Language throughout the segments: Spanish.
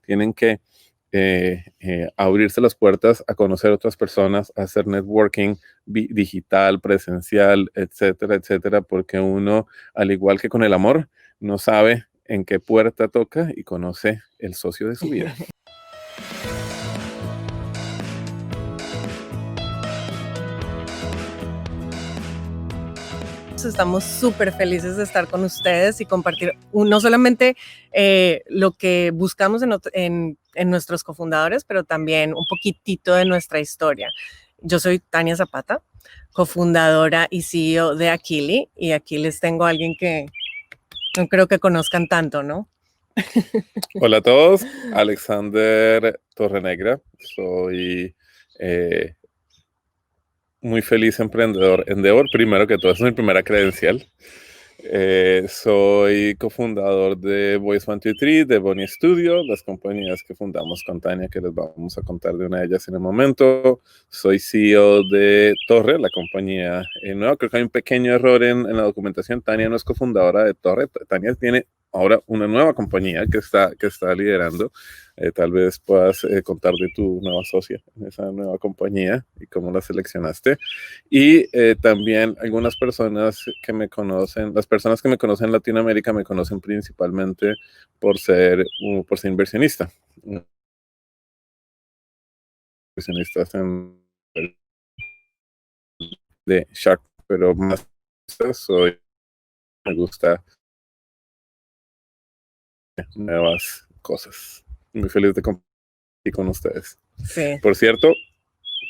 tienen que abrirse las puertas a conocer otras personas, a hacer networking digital, presencial, etcétera, etcétera, porque uno, al igual que con el amor, no sabe en qué puerta toca y conoce el socio de su vida. Estamos súper felices de estar con ustedes y compartir no solamente lo que buscamos en nuestros cofundadores, pero también un poquitito de nuestra historia. Yo soy Tania Zapata, cofundadora y CEO de Aquili, y aquí les tengo a alguien que no creo que conozcan tanto, ¿no? Hola a todos, Alexander Torrenegra, soy muy feliz emprendedor. Endeavor, primero que todo, esa es mi primera credencial. Soy cofundador de Voice123, de Bonnie Studio, las compañías que fundamos con Tania, que les vamos a contar de una de ellas en el momento. Soy CEO de Torre, la compañía nueva. Creo que hay un pequeño error en la documentación. Tania no es cofundadora de Torre. Tania tiene ahora una nueva compañía que está liderando. Tal vez puedas contar de tu nueva socia en esa nueva compañía y cómo la seleccionaste. Y también algunas personas que me conocen, las personas que me conocen en Latinoamérica me conocen principalmente por ser inversionista. Inversionistas de Shark, pero más me gusta nuevas cosas. Muy feliz de compartir con ustedes. Sí. Por cierto,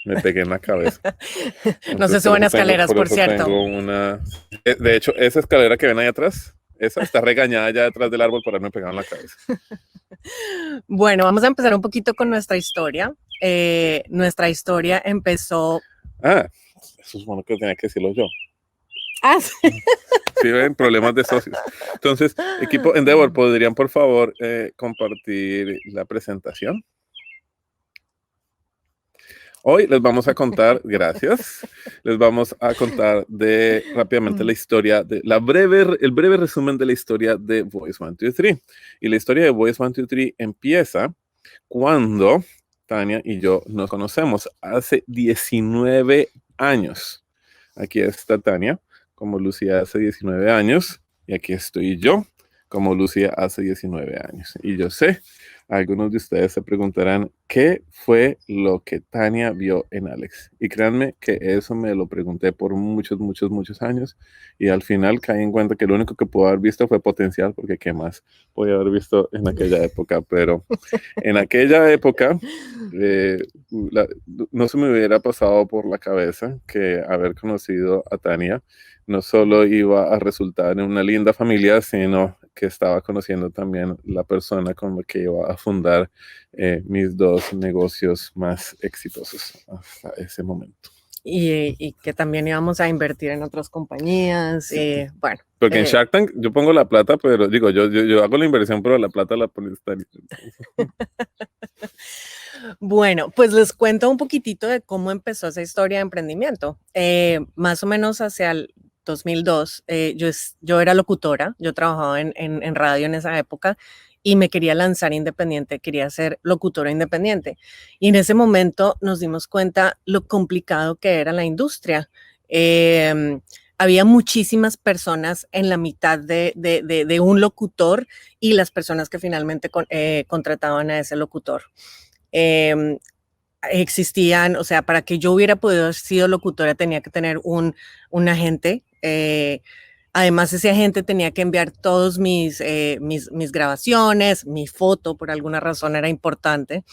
me pegué en la cabeza. No se suben escaleras, por cierto. De hecho, esa escalera que ven ahí atrás, esa está regañada ya detrás del árbol por haberme pegado en la cabeza. Bueno, vamos a empezar un poquito con nuestra historia. Nuestra historia empezó... Eso es bueno que tenía que decirlo yo. Sí. Sí, ven, problemas de socios. Entonces, equipo Endeavor, ¿podrían por favor compartir la presentación? Hoy les vamos a contar, gracias, les vamos a contar rápidamente la historia, el breve resumen de la historia de Voice123. Y la historia de Voice123 empieza cuando Tania y yo nos conocemos hace 19 años. Aquí está Tania, como Lucía hace 19 años, y aquí estoy yo, como Lucía hace 19 años. Y yo sé, algunos de ustedes se preguntarán, ¿qué fue lo que Tania vio en Alex? Y créanme que eso me lo pregunté por muchos, muchos, muchos años, y al final caí en cuenta que lo único que puedo haber visto fue potencial, porque ¿qué más podía haber visto en aquella época? Pero en aquella época no se me hubiera pasado por la cabeza que haber conocido a Tania no solo iba a resultar en una linda familia, sino que estaba conociendo también la persona con la que iba a fundar mis dos negocios más exitosos hasta ese momento. Y que también íbamos a invertir en otras compañías. Sí. Bueno. Porque en Shark Tank yo pongo la plata, pero digo, yo hago la inversión, pero la plata la pone Tania. Bueno, pues les cuento un poquitito de cómo empezó esa historia de emprendimiento. Más o menos hacia el 2002, yo era locutora, yo trabajaba en radio en esa época y me quería lanzar independiente, quería ser locutora independiente. Y en ese momento nos dimos cuenta lo complicado que era la industria. Había muchísimas personas en la mitad de un locutor y las personas que finalmente contrataban a ese locutor. Existían, o sea, para que yo hubiera podido haber sido locutora tenía que tener un agente. Además, ese agente tenía que enviar todos mis grabaciones, mi foto, por alguna razón era importante.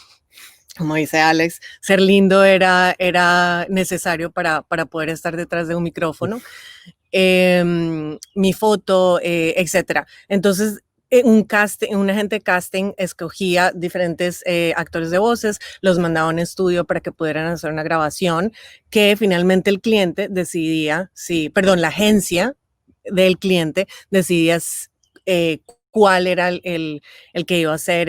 Como dice Alex, ser lindo era necesario para poder estar detrás de un micrófono. Mi foto, etcétera. Entonces, un agente de casting escogía diferentes actores de voces, los mandaba a un estudio para que pudieran hacer una grabación, que finalmente el cliente decidía, la agencia del cliente decidía cuál era el que iba a hacer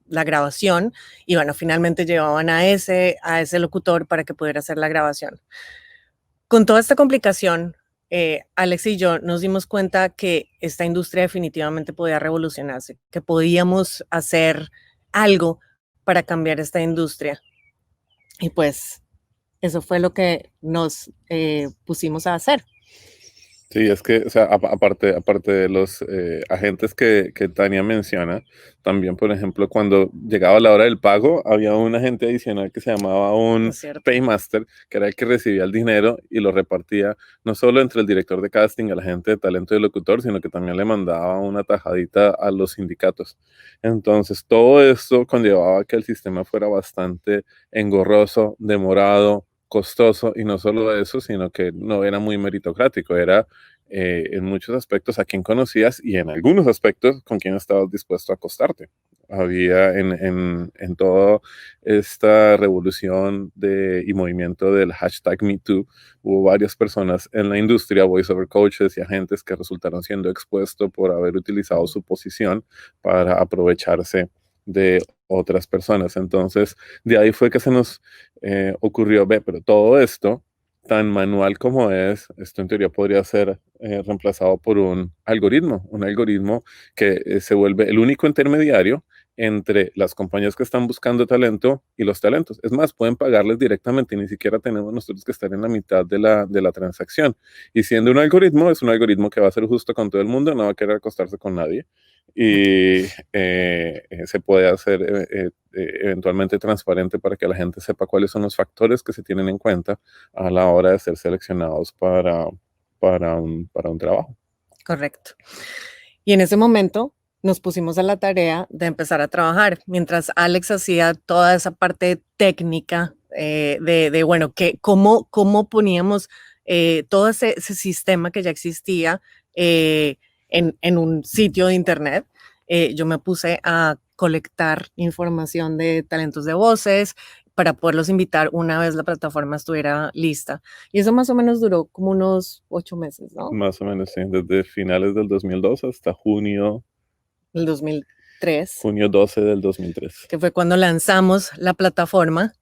la grabación, y bueno, finalmente llevaban a ese locutor para que pudiera hacer la grabación. Con toda esta complicación, Alex y yo nos dimos cuenta que esta industria definitivamente podía revolucionarse, que podíamos hacer algo para cambiar esta industria. Y pues eso fue lo que nos pusimos a hacer. Sí, es que, o sea, aparte de los agentes que Tania menciona, también, por ejemplo, cuando llegaba la hora del pago, había un agente adicional que se llamaba un Es cierto. Paymaster, que era el que recibía el dinero y lo repartía no solo entre el director de casting, el agente de talento y el locutor, sino que también le mandaba una tajadita a los sindicatos. Entonces, todo esto conllevaba que el sistema fuera bastante engorroso, demorado, costoso, y no solo eso, sino que no era muy meritocrático, era en muchos aspectos a quien conocías y en algunos aspectos con quien estabas dispuesto a acostarte. Había en toda esta revolución y movimiento del hashtag #MeToo, hubo varias personas en la industria, voiceover coaches y agentes que resultaron siendo expuestos por haber utilizado su posición para aprovecharse de otras personas. Entonces, de ahí fue que se nos ocurrió, ve, pero todo esto, tan manual como es, esto en teoría podría ser reemplazado por un algoritmo que se vuelve el único intermediario entre las compañías que están buscando talento y los talentos. Es más, pueden pagarles directamente y ni siquiera tenemos nosotros que estar en la mitad de la transacción. Y siendo un algoritmo, es un algoritmo que va a ser justo con todo el mundo, no va a querer acostarse con nadie. Y se puede hacer eventualmente transparente para que la gente sepa cuáles son los factores que se tienen en cuenta a la hora de ser seleccionados para un trabajo. Correcto. Y en ese momento nos pusimos a la tarea de empezar a trabajar, mientras Alex hacía toda esa parte técnica bueno, cómo poníamos todo ese sistema que ya existía en un sitio de internet. Yo me puse a colectar información de talentos de voces para poderlos invitar una vez la plataforma estuviera lista. Y eso más o menos duró como unos 8 meses, ¿no? Más o menos, sí, desde finales del 2002 hasta El 2003, junio 12 del 2003. que fue cuando lanzamos la plataforma.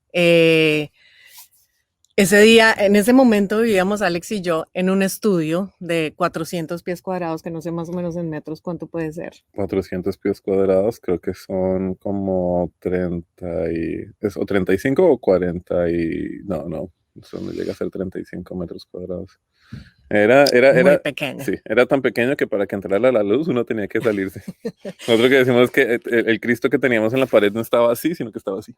Ese día, en ese momento vivíamos Alex y yo en un estudio de 400 pies cuadrados, que no sé más o menos en metros cuánto puede ser. 400 pies cuadrados, creo que son como 35 o 40 no, eso no llega a ser 35 metros cuadrados. Muy pequeño. Sí, era tan pequeño que para que entrara la luz uno tenía que salirse. Nosotros que decimos es que el Cristo que teníamos en la pared no estaba así, sino que estaba así.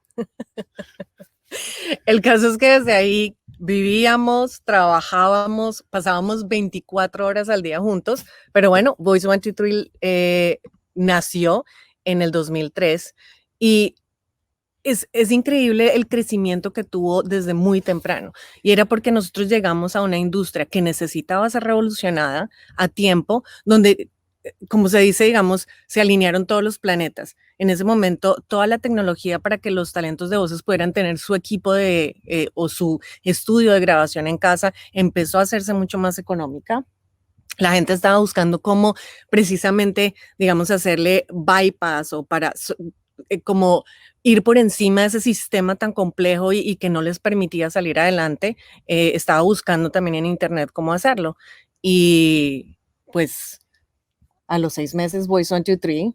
El caso es que desde ahí vivíamos, trabajábamos, pasábamos 24 horas al día juntos, pero bueno, Voice 123 nació en el 2003 y es increíble el crecimiento que tuvo desde muy temprano. Y era porque nosotros llegamos a una industria que necesitaba ser revolucionada a tiempo, donde, como se dice, digamos, se alinearon todos los planetas. En ese momento, toda la tecnología para que los talentos de voces pudieran tener su equipo o su estudio de grabación en casa empezó a hacerse mucho más económica. La gente estaba buscando cómo precisamente, digamos, hacerle bypass o para como ir por encima de ese sistema tan complejo y que no les permitía salir adelante. Estaba buscando también en internet cómo hacerlo. Y pues a los 6 meses Voice 123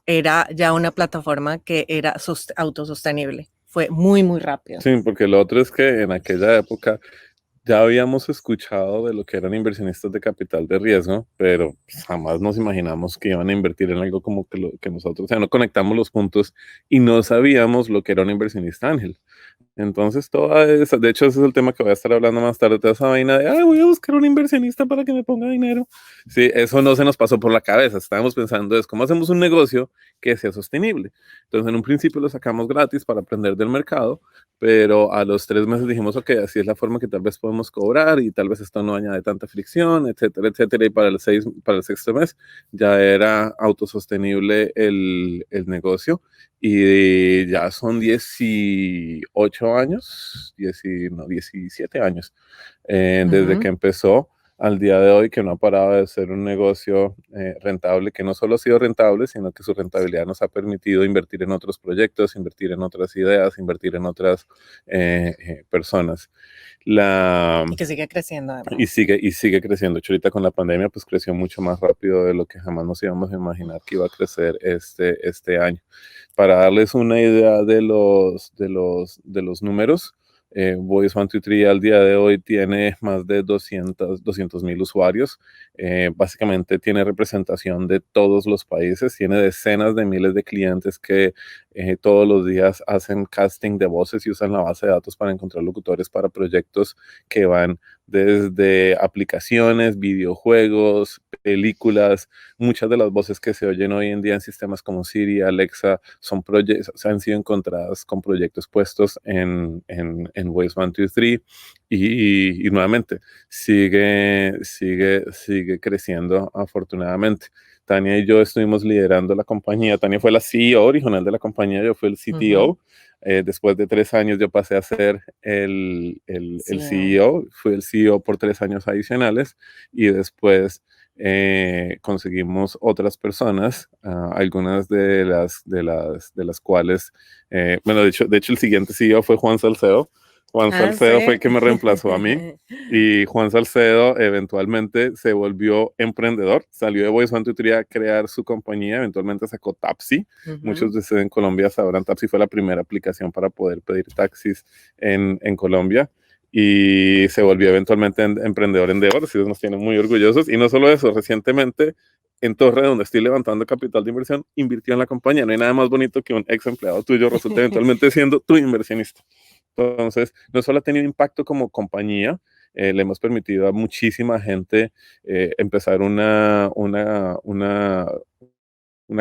era ya una plataforma que era autosostenible. Fue muy, muy rápido. Sí, porque lo otro es que en aquella época ya habíamos escuchado de lo que eran inversionistas de capital de riesgo, pero jamás nos imaginamos que iban a invertir en algo como que nosotros, o sea, no conectamos los puntos y no sabíamos lo que era un inversionista ángel. Entonces, toda esa, de hecho, ese es el tema que voy a estar hablando más tarde, toda esa vaina de, voy a buscar un inversionista para que me ponga dinero. Sí, eso no se nos pasó por la cabeza. Estábamos pensando, es cómo hacemos un negocio que sea sostenible. Entonces, en un principio lo sacamos gratis para aprender del mercado, pero a los 3 meses dijimos, ok, así es la forma que tal vez podemos cobrar y tal vez esto no añade tanta fricción, etcétera, etcétera. Y para el sexto mes ya era autosostenible el negocio. Y ya son 18 años, 17 años desde que empezó. al día de hoy, que no ha parado de ser un negocio rentable, que no solo ha sido rentable, sino que su rentabilidad nos ha permitido invertir en otros proyectos, invertir en otras ideas, invertir en otras personas. La, Y que sigue creciendo y además. sigue creciendo. De hecho, ahorita con la pandemia, pues creció mucho más rápido de lo que jamás nos íbamos a imaginar que iba a crecer este año. Para darles una idea de los números, Voice 123 al día de hoy tiene más de 200,000 usuarios. Básicamente tiene representación de todos los países, tiene decenas de miles de clientes que todos los días hacen casting de voces y usan la base de datos para encontrar locutores para proyectos que van desde aplicaciones, videojuegos, películas. Muchas de las voces que se oyen hoy en día en sistemas como Siri, Alexa, han sido encontradas con proyectos puestos en Voice 123 y nuevamente sigue creciendo afortunadamente. Tania y yo estuvimos liderando la compañía. Tania fue la CEO original de la compañía, yo fui el CTO. Después de 3 años yo pasé a ser el Sí. CEO, fui el CEO por 3 años adicionales y después conseguimos otras personas, algunas de las cuales, bueno, de hecho el siguiente CEO fue Juan Salcedo. Juan Ah, Salcedo fue sí. el que me reemplazó a mí. Y Juan Salcedo eventualmente se volvió emprendedor, salió de Voice One Two Three a crear su compañía, eventualmente sacó Tapsi. Muchos de ustedes en Colombia sabrán, Tapsi fue la primera aplicación para poder pedir taxis en Colombia y se volvió eventualmente emprendedor en Endeavor, así que nos tienen muy orgullosos. Y no solo eso, recientemente en Torre, donde estoy levantando capital de inversión, invirtió en la compañía. No hay nada más bonito que un ex empleado tuyo resulte eventualmente siendo tu inversionista. Entonces, no solo ha tenido impacto como compañía, le hemos permitido a muchísima gente empezar una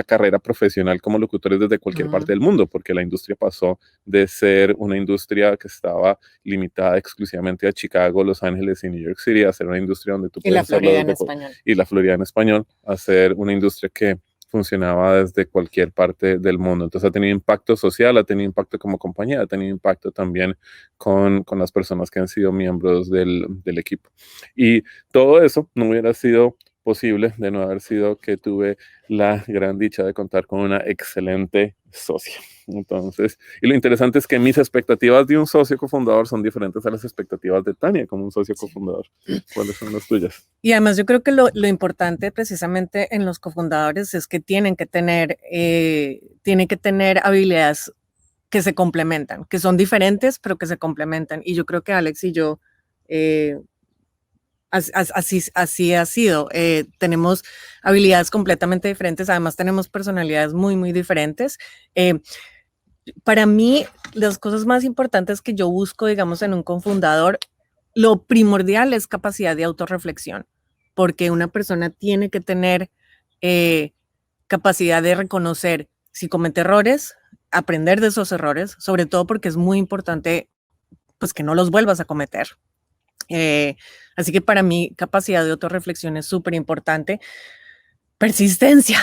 carrera profesional como locutores desde cualquier parte Mm. del mundo, porque la industria pasó de ser una industria que estaba limitada exclusivamente a Chicago, Los Ángeles y New York City, a ser una industria donde tú Y puedes la hacerlo Florida en desde español. y la Florida en español, a ser una industria que funcionaba desde cualquier parte del mundo. Entonces ha tenido impacto social, ha tenido impacto como compañía, ha tenido impacto también con las personas que han sido miembros del equipo. Y todo eso no hubiera sido posible de no haber sido que tuve la gran dicha de contar con una excelente socia. Entonces, y lo interesante es que mis expectativas de un socio cofundador son diferentes a las expectativas de Tania como un socio Sí. cofundador. ¿Cuáles son las tuyas? Y además yo creo que lo importante precisamente en los cofundadores es que tienen que tener habilidades que se complementan, que son diferentes, pero que se complementan. Y yo creo que Alex y yo, eh, así ha sido. Tenemos habilidades completamente diferentes, además tenemos personalidades muy, muy diferentes. Para mí, las cosas más importantes que yo busco, digamos, en un cofundador, lo primordial es capacidad de autorreflexión, porque una persona tiene que tener capacidad de reconocer si comete errores, aprender de esos errores, sobre todo porque es muy importante pues que no los vuelvas a cometer. Eh, Así que para mí capacidad de autorreflexión es súper importante. Persistencia,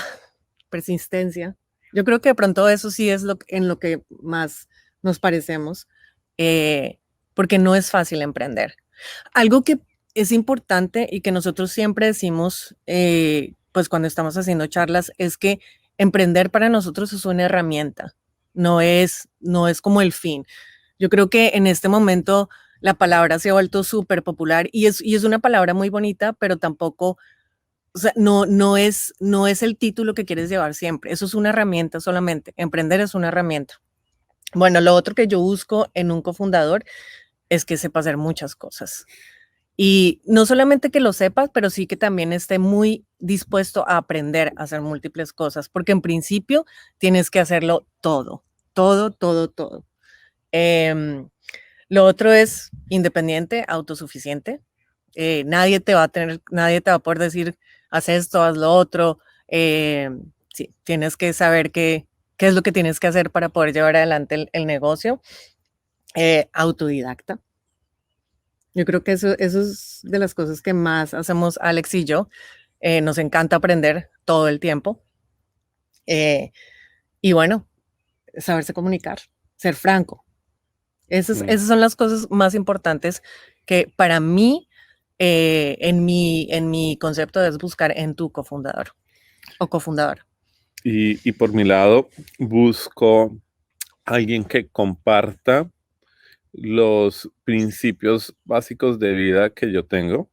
persistencia. Yo creo que de pronto eso sí es en lo que más nos parecemos, eh, porque no es fácil emprender. Algo que es importante y que nosotros siempre decimos, pues cuando estamos haciendo charlas, es que emprender para nosotros es una herramienta, no es como el fin. Yo creo que en este momento la palabra se ha vuelto súper popular y es una palabra muy bonita, pero tampoco, o sea, no es el título que quieres llevar siempre. Eso es una herramienta solamente. Emprender es una herramienta. Bueno, lo otro que yo busco en un cofundador es que sepa hacer muchas cosas. Y no solamente que lo sepas, pero sí que también esté muy dispuesto a aprender a hacer múltiples cosas, porque en principio tienes que hacerlo todo, todo, todo, todo. Em, lo otro es independiente, autosuficiente. Nadie te va a poder decir, haz esto, haz lo otro. Sí, tienes que saber qué es lo que tienes que hacer para poder llevar adelante el negocio. Autodidacta. Yo creo que eso es de las cosas que más hacemos Alex y yo. Nos encanta aprender todo el tiempo. Eh, y bueno, saberse comunicar, ser franco. Esas son las cosas más importantes que para mí en mi concepto es buscar en tu cofundador o cofundador. Y por mi lado, busco alguien que comparta los principios básicos de vida que yo tengo,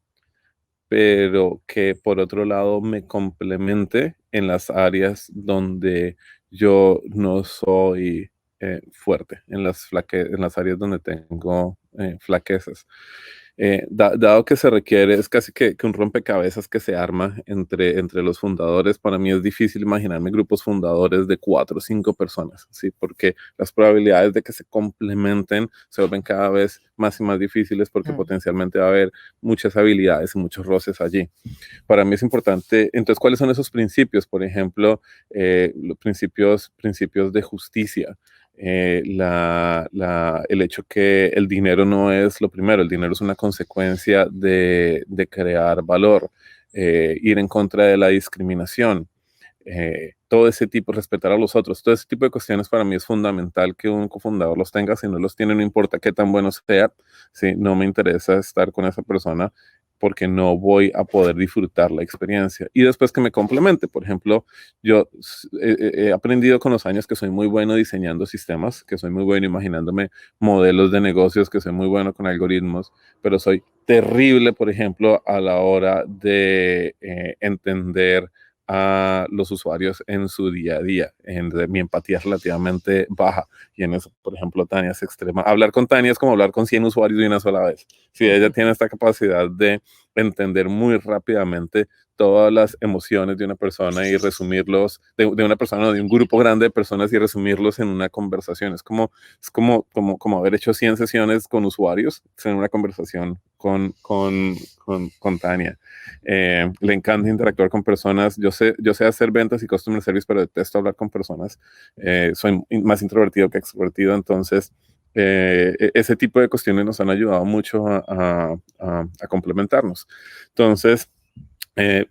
pero que por otro lado me complemente en las áreas donde yo no soy fuerte, en las áreas donde tengo flaquezas. Dado que se requiere, es casi que un rompecabezas que se arma entre los fundadores, para mí es difícil imaginarme grupos fundadores de 4 o 5 personas, ¿sí? Porque las probabilidades de que se complementen se vuelven cada vez más y más difíciles porque potencialmente va a haber muchas habilidades y muchos roces allí. Para mí es importante, entonces, ¿cuáles son esos principios? Por ejemplo, los principios de justicia. El hecho que el dinero no es lo primero, el dinero es una consecuencia de crear valor, ir en contra de la discriminación, todo ese tipo, respetar a los otros, todo ese tipo de cuestiones para mí es fundamental que un cofundador los tenga. Si no los tiene, no importa qué tan bueno sea, ¿sí? No me interesa estar con esa persona porque no voy a poder disfrutar la experiencia. Y después que me complemente, por ejemplo, yo he aprendido con los años que soy muy bueno diseñando sistemas, que soy muy bueno imaginándome modelos de negocios, que soy muy bueno con algoritmos, pero soy terrible, por ejemplo, a la hora de entender a los usuarios en su día a día. Mi empatía es relativamente baja y en eso, por ejemplo, Tania es extrema. Hablar con Tania es como hablar con 100 usuarios de una sola vez. Si ella tiene esta capacidad de entender muy rápidamente todas las emociones de una persona y resumirlos, de una persona o de un grupo grande de personas y resumirlos en una conversación. Es como haber hecho 100 sesiones con usuarios en una conversación con Tania. Le encanta interactuar con personas. Yo sé hacer ventas y customer service, pero detesto hablar con personas. Soy más introvertido que extrovertido, entonces ese tipo de cuestiones nos han ayudado mucho a complementarnos. Entonces,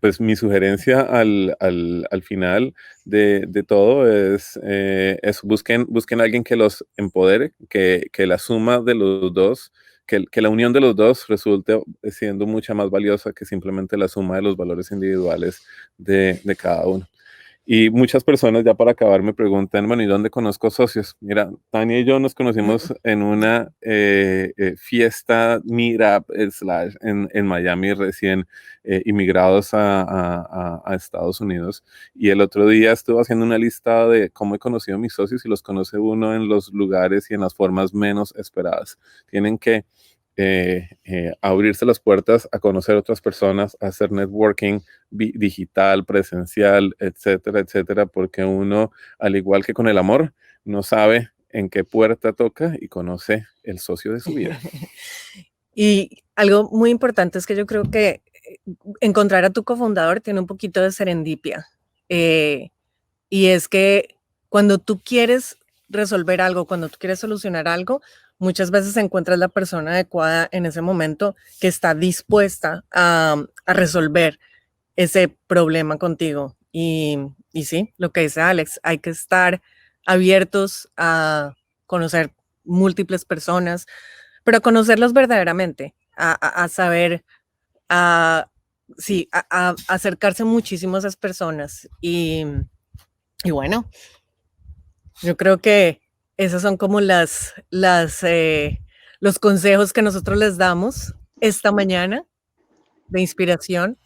pues mi sugerencia al final de todo es busquen a alguien que los empodere, que la suma de los dos, que la unión de los dos resulte siendo mucha más valiosa que simplemente la suma de los valores individuales de cada uno. Y muchas personas, ya para acabar, me preguntan, bueno, ¿y dónde conozco socios? Mira, Tania y yo nos conocimos en una fiesta meetup en Miami, recién inmigrados a Estados Unidos. Y el otro día estuve haciendo una lista de cómo he conocido a mis socios y los conoce uno en los lugares y en las formas menos esperadas. Tienen que abrirse las puertas a conocer otras personas, a hacer networking digital, presencial, etcétera, etcétera, porque uno, al igual que con el amor, no sabe en qué puerta toca y conoce el socio de su vida. Y algo muy importante es que yo creo que encontrar a tu cofundador tiene un poquito de serendipia. Y es que cuando tú quieres resolver algo, cuando tú quieres solucionar algo, muchas veces encuentras la persona adecuada en ese momento que está dispuesta a resolver ese problema contigo. Y sí, lo que dice Alex, hay que estar abiertos a conocer múltiples personas, pero a conocerlos verdaderamente, a saber, sí, a acercarse muchísimo a esas personas. Y bueno, yo creo que esos son como los consejos que nosotros les damos esta mañana de inspiración.